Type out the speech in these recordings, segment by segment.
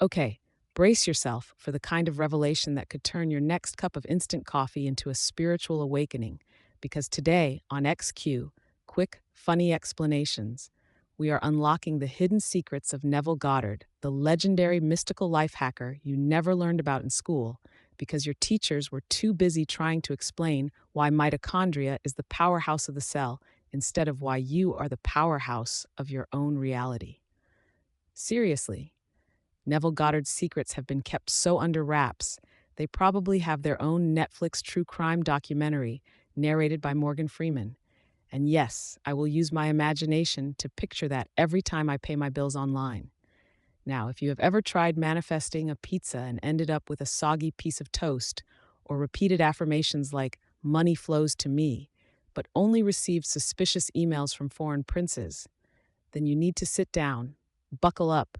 Okay, brace yourself for the kind of revelation that could turn your next cup of instant coffee into a spiritual awakening, because today on XQ, Quick, Funny Explanations, we are unlocking the hidden secrets of Neville Goddard, the legendary mystical life hacker you never learned about in school because your teachers were too busy trying to explain why mitochondria is the powerhouse of the cell instead of why you are the powerhouse of your own reality. Seriously, Neville Goddard's secrets have been kept so under wraps, they probably have their own Netflix true crime documentary narrated by Morgan Freeman. And yes, I will use my imagination to picture that every time I pay my bills online. Now, if you have ever tried manifesting a pizza and ended up with a soggy piece of toast, or repeated affirmations like, money flows to me, but only received suspicious emails from foreign princes, then you need to sit down, buckle up,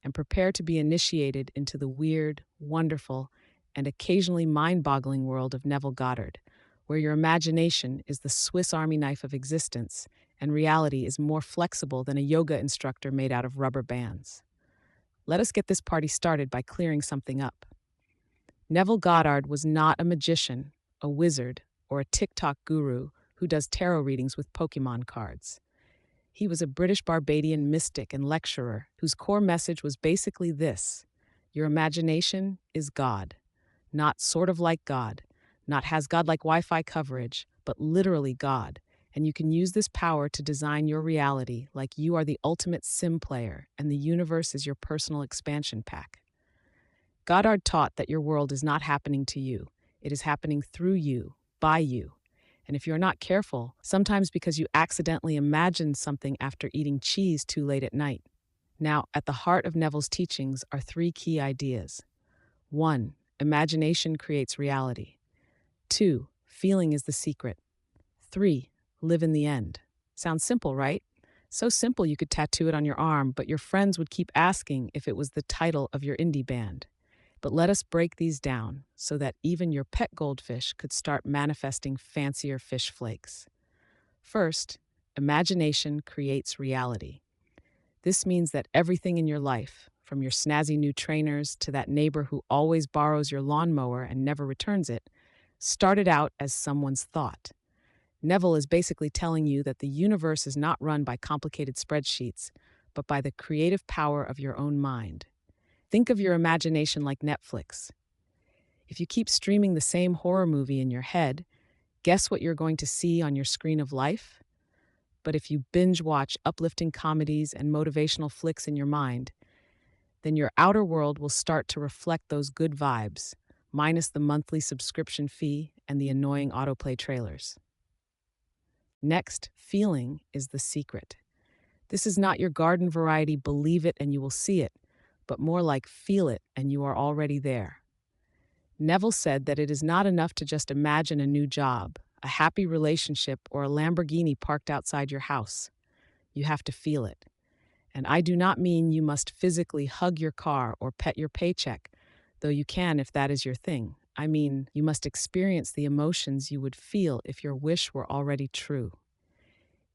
and prepare to be initiated into the weird, wonderful, and occasionally mind boggling world of Neville Goddard, where your imagination is the Swiss Army knife of existence and reality is more flexible than a yoga instructor made out of rubber bands. Let us get this party started by clearing something up. Neville Goddard was not a magician, a wizard, or a TikTok guru who does tarot readings with Pokemon cards. He was a British Barbadian mystic and lecturer whose core message was basically this: your imagination is God. Not sort of like God, not has God like Wi Fi coverage, but literally God. And you can use this power to design your reality like you are the ultimate sim player and the universe is your personal expansion pack. Goddard taught that your world is not happening to you, it is happening through you, by you. And if you're not careful, sometimes because you accidentally imagined something after eating cheese too late at night. Now, at the heart of Neville's teachings are three key ideas. 1. Imagination creates reality. 2. Feeling is the secret. 3. Live in the end. Sounds simple, right? So simple you could tattoo it on your arm, but your friends would keep asking if it was the title of your indie band. But let us break these down so that even your pet goldfish could start manifesting fancier fish flakes. First, imagination creates reality. This means that everything in your life, from your snazzy new trainers to that neighbor who always borrows your lawnmower and never returns it, started out as someone's thought. Neville is basically telling you that the universe is not run by complicated spreadsheets, but by the creative power of your own mind. Think of your imagination like Netflix. If you keep streaming the same horror movie in your head, guess what you're going to see on your screen of life? But if you binge watch uplifting comedies and motivational flicks in your mind, then your outer world will start to reflect those good vibes, minus the monthly subscription fee and the annoying autoplay trailers. Next, feeling is the secret. This is not your garden variety believe it and you will see it, but more like feel it and you are already there. Neville said that it is not enough to just imagine a new job, a happy relationship, or a Lamborghini parked outside your house. You have to feel it. And I do not mean you must physically hug your car or pet your paycheck, though you can if that is your thing. I mean, you must experience the emotions you would feel if your wish were already true.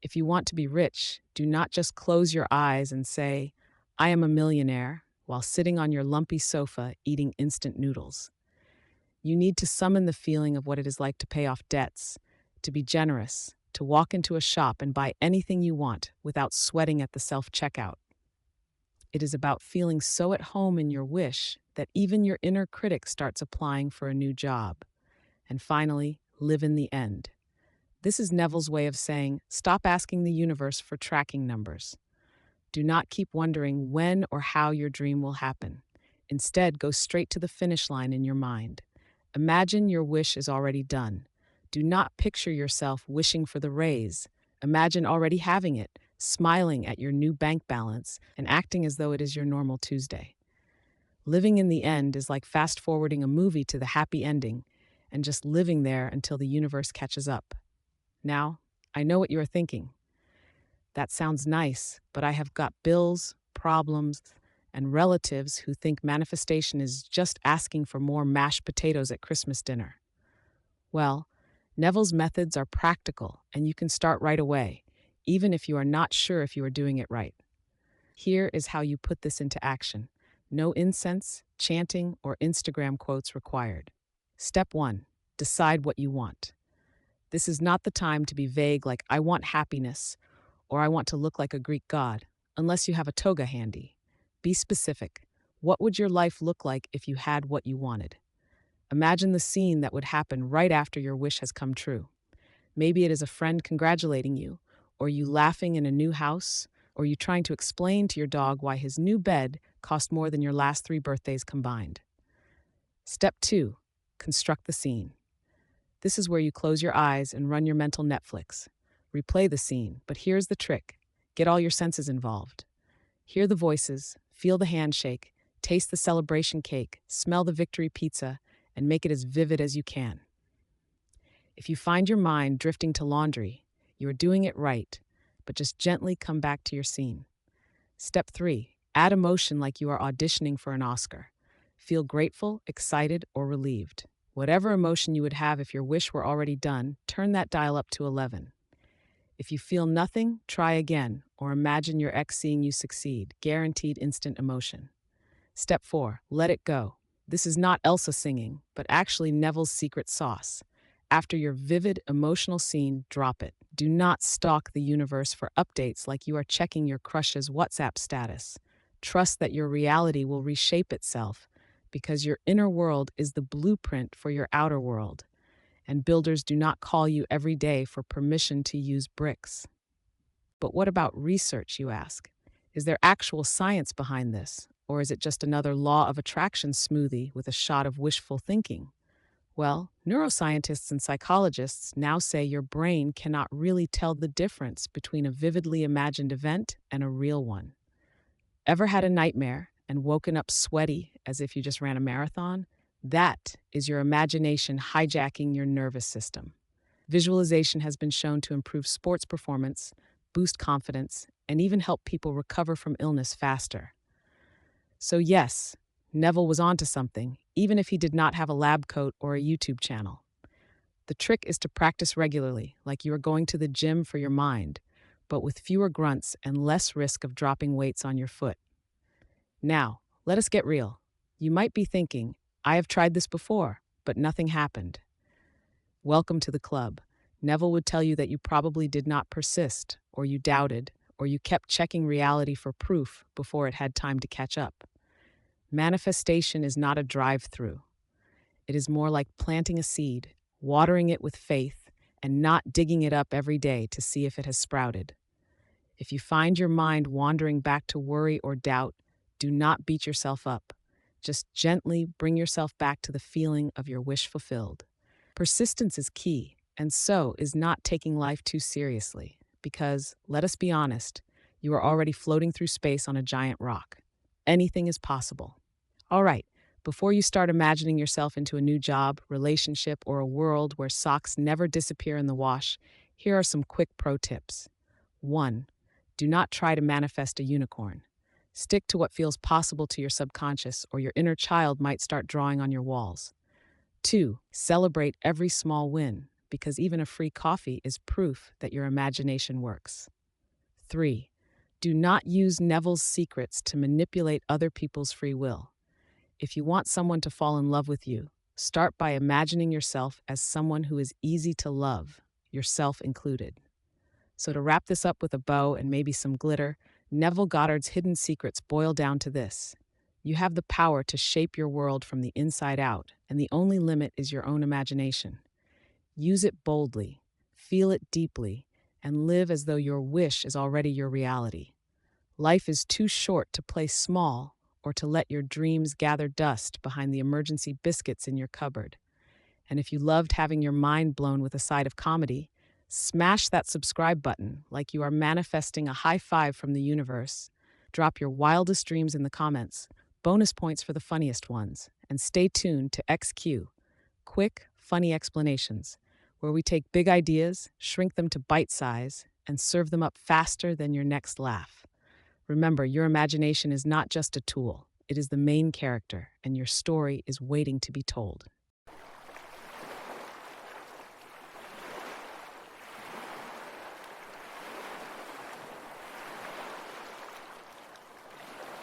If you want to be rich, do not just close your eyes and say, I am a millionaire, while sitting on your lumpy sofa eating instant noodles. You need to summon the feeling of what it is like to pay off debts, to be generous, to walk into a shop and buy anything you want without sweating at the self-checkout. It is about feeling so at home in your wish that even your inner critic starts applying for a new job. And finally, live in the end. This is Neville's way of saying, stop asking the universe for tracking numbers. Do not keep wondering when or how your dream will happen. Instead, go straight to the finish line in your mind. Imagine your wish is already done. Do not picture yourself wishing for the raise. Imagine already having it, smiling at your new bank balance, and acting as though it is your normal Tuesday. Living in the end is like fast-forwarding a movie to the happy ending and just living there until the universe catches up. Now, I know what you are thinking. That sounds nice, but I have got bills, problems, and relatives who think manifestation is just asking for more mashed potatoes at Christmas dinner. Well, Neville's methods are practical, and you can start right away, even if you are not sure if you are doing it right. Here is how you put this into action. No incense, chanting, or Instagram quotes required. Step 1. Decide what you want. This is not the time to be vague like, I want happiness, or I want to look like a Greek god, unless you have a toga handy. Be specific. What would your life look like if you had what you wanted? Imagine the scene that would happen right after your wish has come true. Maybe it is a friend congratulating you, or you laughing in a new house, or you trying to explain to your dog why his new bed cost more than your last 3 birthdays combined. Step 2. Construct the scene. This is where you close your eyes and run your mental Netflix. Replay the scene, but here's the trick. Get all your senses involved. Hear the voices, feel the handshake, taste the celebration cake, smell the victory pizza, and make it as vivid as you can. If you find your mind drifting to laundry, you are doing it right, but just gently come back to your scene. Step 3. Add emotion like you are auditioning for an Oscar. Feel grateful, excited, or relieved. Whatever emotion you would have if your wish were already done, turn that dial up to 11. If you feel nothing, try again, or imagine your ex seeing you succeed. Guaranteed instant emotion. Step 4. Let it go. This is not Elsa singing, but actually Neville's secret sauce. After your vivid, emotional scene, drop it. Do not stalk the universe for updates like you are checking your crush's WhatsApp status. Trust that your reality will reshape itself, because your inner world is the blueprint for your outer world, and builders do not call you every day for permission to use bricks. But what about research, you ask? Is there actual science behind this, or is it just another law of attraction smoothie with a shot of wishful thinking? Well, neuroscientists and psychologists now say your brain cannot really tell the difference between a vividly imagined event and a real one. Ever had a nightmare and woken up sweaty as if you just ran a marathon? That is your imagination hijacking your nervous system. Visualization has been shown to improve sports performance, boost confidence, and even help people recover from illness faster. So yes, Neville was onto something, even if he did not have a lab coat or a YouTube channel. The trick is to practice regularly, like you are going to the gym for your mind, but with fewer grunts and less risk of dropping weights on your foot. Now, let us get real. You might be thinking, I have tried this before, but nothing happened. Welcome to the club. Neville would tell you that you probably did not persist, or you doubted, or you kept checking reality for proof before it had time to catch up. Manifestation is not a drive-through. It is more like planting a seed, watering it with faith, and not digging it up every day to see if it has sprouted. If you find your mind wandering back to worry or doubt, do not beat yourself up. Just gently bring yourself back to the feeling of your wish fulfilled. Persistence is key, and so is not taking life too seriously, because, let us be honest, you are already floating through space on a giant rock. Anything is possible. All right, before you start imagining yourself into a new job, relationship, or a world where socks never disappear in the wash, here are some quick pro tips. 1. Do not try to manifest a unicorn. Stick to what feels possible to your subconscious, or your inner child might start drawing on your walls. 2. Celebrate every small win, because even a free coffee is proof that your imagination works. 3. Do not use Neville's secrets to manipulate other people's free will. If you want someone to fall in love with you, start by imagining yourself as someone who is easy to love, yourself included. So to wrap this up with a bow and maybe some glitter, Neville Goddard's hidden secrets boil down to this. You have the power to shape your world from the inside out, and the only limit is your own imagination. Use it boldly, feel it deeply, and live as though your wish is already your reality. Life is too short to play small or to let your dreams gather dust behind the emergency biscuits in your cupboard. And if you loved having your mind blown with a side of comedy, smash that subscribe button like you are manifesting a high five from the universe. Drop your wildest dreams in the comments, bonus points for the funniest ones, and stay tuned to XQ, quick, funny explanations, where we take big ideas, shrink them to bite size, and serve them up faster than your next laugh. Remember, your imagination is not just a tool, it is the main character, and your story is waiting to be told.